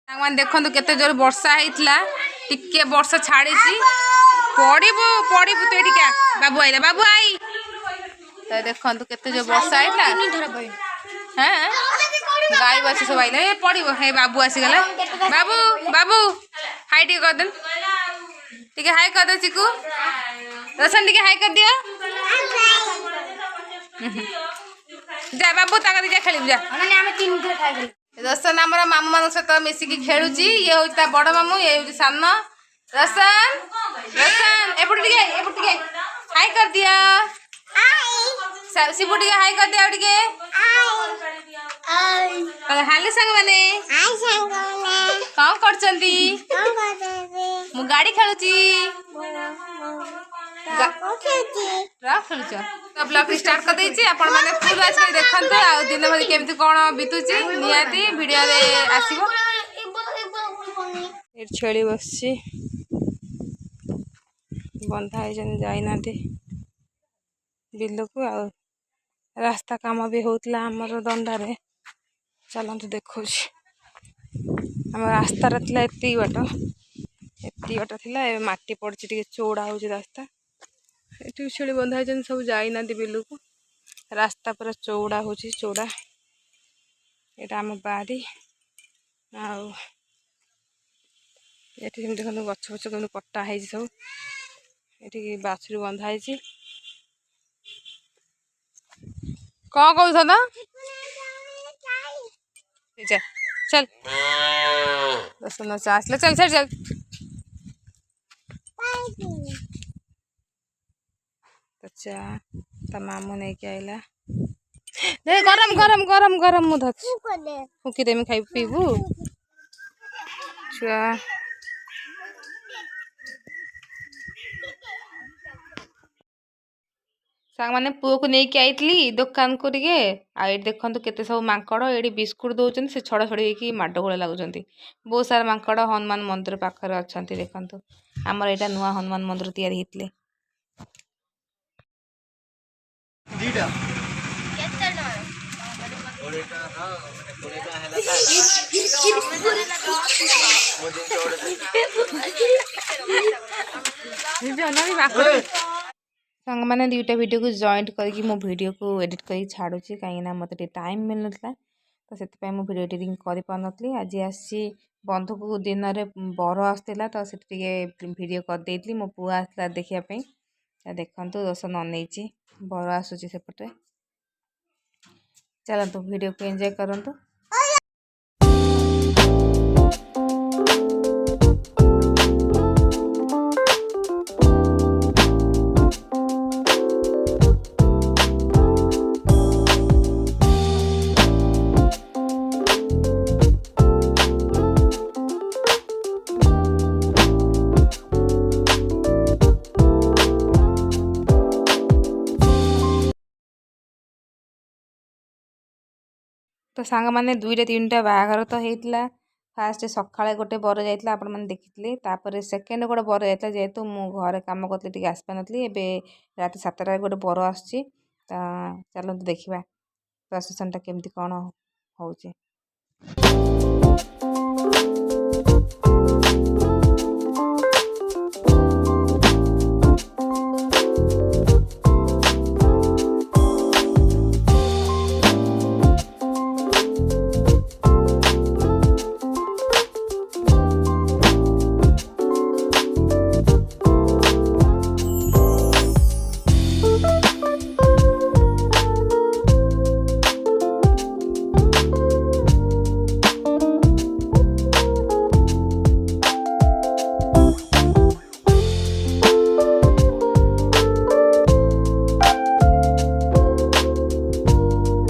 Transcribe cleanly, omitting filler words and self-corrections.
सामान देखो केते जोर वर्षा होता टिके वर्षा छाड़ी पड़ू पड़ू तु ये बाबू आइला बाबू आई तो देखो केते जोर वर्षा होता हाँ गाई बस सब आइले पड़ो हे बाबू आसीगला बाबू बाबू हाई टे करदे टे हाई करदे चिकू रोशन टे हाई कर दिया जा बाबू ताक जा खेल जा रोशन आम मामू मान सहित मिसिकी खेलुची ये हूँ बड़ मामू ये हूँ सान रोशन रोशन एपटे हाई कर दिया शिबू टे हाई कर दिया हाली सांग मैंने कौन करचंदी मु गाड़ी खेलुची ब्लॉग स्टार्ट कर देछि आपण माने फुल आज देखंतु आ दिन भर केमति कोन बितुची नियाती वीडियो रे आसीबो ए छेली बसछि बंधा है जन जाई नाते बिल्लो को आ रास्ता काम भी होतला हमर दंडा रे चलंतु देखो हम रास्ता रतला एती बाटो थिला ए माटी पड़छि टिके चौड़ा होछि रास्ता एठी छेली बंधा है जन सब जाई नाते बिल्लो को रास्ता पूरा चौड़ा होछि चौड़ा एटा हम बारी आउ एठी हम देखो गछ गछ केमि कट्टा है सब एठी बाछुरी बंधा है कौन कहू ना चल रोशन आसले चल चल चल अच्छा ता मामू नहीं के आइला दे गरम गरम गरम गरम मु धच फुकी देमी खाइ पीबू छुआ सांग माने पुओ को नहीं के आइतली दुकान को टिके आ देखंतु केते सब मांकड़ एडी बिस्कुट दउचन से छड़ा छड़ी की माडो गोला लागुचंती बहुत सारा मांकड़ हनुमान मंदिर पाखर अछंती देखंतु हमर एटा नुवा हनुमान मंदिर तैयारी हितले दीटा केते न ओरेटा हां ओरेटा हैला सांग मैंने दुईटा वीडियो को जॉइंट करके मो वीडियो को एडिट कर छाड़ुची कहीं मत टाइम मिल ना तो से वीडियो एडिटिंग कर पार नी आज आसी बंधु को दिन में बर आसला तो से वीडियो करदे मो पुआ आसला देखापी देखु रोशन अनईची बर आसूची सेपटे चलतु वीडियो को एंजॉय करंतु तो सांग मैंने दुईटा तीनटा बाहागर तो होता फास्ट सकाଳେ गोटे बर जाइला आपण मैंने देखिले तापर सेकेंड गोटे बर जाइला जेहेतु मु घरे काम करती टिके आसपा नथली एबे रात 7टा गोटे बर आसची ता चलंतु देखिबा प्रोसेसनटा केमती कोन होउची।